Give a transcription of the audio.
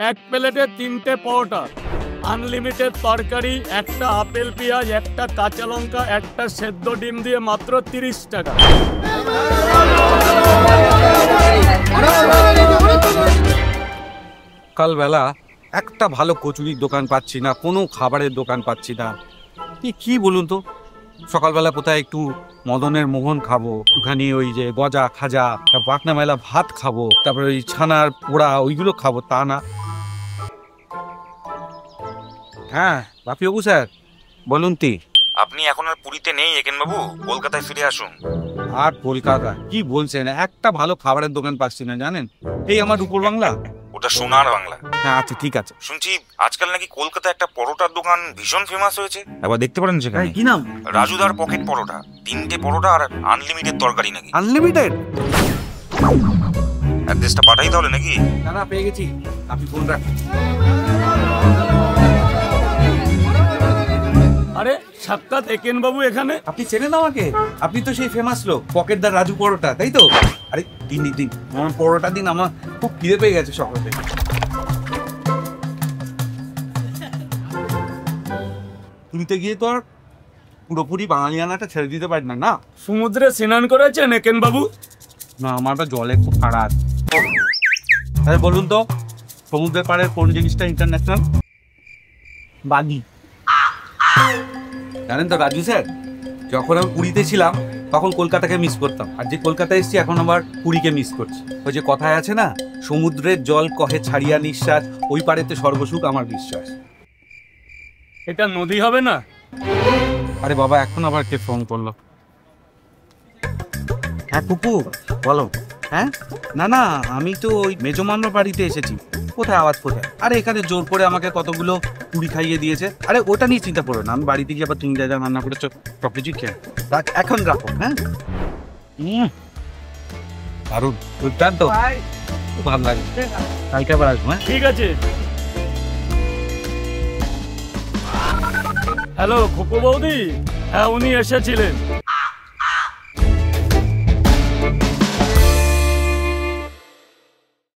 এক প্লেটে 3টে পরোটা, আনলিমিটেড তরকারি, একটা আপেল পেঁয়াজ, একটা কাঁচা লঙ্কা, একটা সেদ্ধ ডিম দিয়ে মাত্র 30 টাকা। সকালবেলা একটা ভালো কচুরির দোকান পাচ্ছি না, কোনো খাবারের দোকান পাচ্ছি না। কি বলুন তো, সকালবেলা কোথায় একটু মদনের মোহন খাবো, একটুখানি ওই যে গজা খাজা, পাকনা মেলা ভাত খাবো, তারপরে ওই ছানার পোড়া ওইগুলো খাবো, তা না। হ্যাঁ বাপিবাবু স্যার বলুন। আপনি এখন আর পুরীতে নেই একেন বাবু, কলকাতায় ফিরে আসুন। আর কলকাতা কি বলছেন, একটা ভালো খাবারের দোকান পাচ্ছি না জানেন। এই আমার উপর বাংলা, ওটা সোনার বাংলা। হ্যাঁ আচ্ছা ঠিক আছে। শুনছি আজকাল নাকি কলকাতায় একটা পরোটার দোকান ভীষণ ফেমাস হয়েছে, একবার দেখতে পারেন সেখানে। কি নাম? রাজুদার পকেট পরোটা, 3টে পরোটা আর আনলিমিটেড তরকারি নাকি। আনলিমিটেড? অ্যাড্রেসটা পাঠাই তাহলে নাকি? না পেয়ে গেছি, আপনি ফোন রাখুন। আরে সাক্ষাৎ একেন বাবু এখানে? আপনি চেনেন আমাকে? আপনি তো সেই ফেমাস লোক পকেটদার রাজু পরোটা, তাই তো? আরে দিন আমার পরোটা দিন, আমার খুব খিদে পেয়ে গেছে সকালে। তুলতে গিয়ে তো আর পুরোপুরি বাঙালিয়ানাটা ছেড়ে দিতে পারি না। না সমুদ্রে স্নান করেছেন একেন বাবু? না, আমার তো জলে খুব খারাপ। আরে বলুন তো, সমুদ্রের পাড়ের কোন জিনিসটা ইন্টারন্যাশনাল? বাগি। জানেন তো রাজু স্যার, যখন আমি পুরীতে ছিলাম তখন কলকাতাকে মিস করতাম, আর যে কলকাতায় এসেছি এখন আবার পুরীকে মিস করছি। ওই যে কথায় আছে না, সমুদ্রের জল কহে ছাড়িয়া নিঃশ্বাস, ওই পাড়েতে সর্বসুখ আমার বিশ্বাস। এটা নদী হবে না? আরে বাবা, এখন আবার কে ফোন করলো? হ্যাঁ কুকু বলো। হ্যাঁ না আমি তো ওই মেজমানর বাড়িতে এসেছি। কোথায় আওয়াজ কোথায়? আরে এখানে জোর করে আমাকে কতগুলো পুরি খাইয়ে দিয়েছে। আরে ওটা নিয়ে চিন্তা করো না, আমি বাড়িতে গিয়ে আবার তুমি যা যা রান্না করেছো সব কিছু খেয়ে এখন রাখো। হ্যাঁ দারুণ, দুর্দান্ত, খুব ভালো লাগে। কালকে আবার আসবো। হ্যাঁ ঠিক আছে। হ্যালো খোকো বৌদি, হ্যাঁ উনি এসেছিলেন।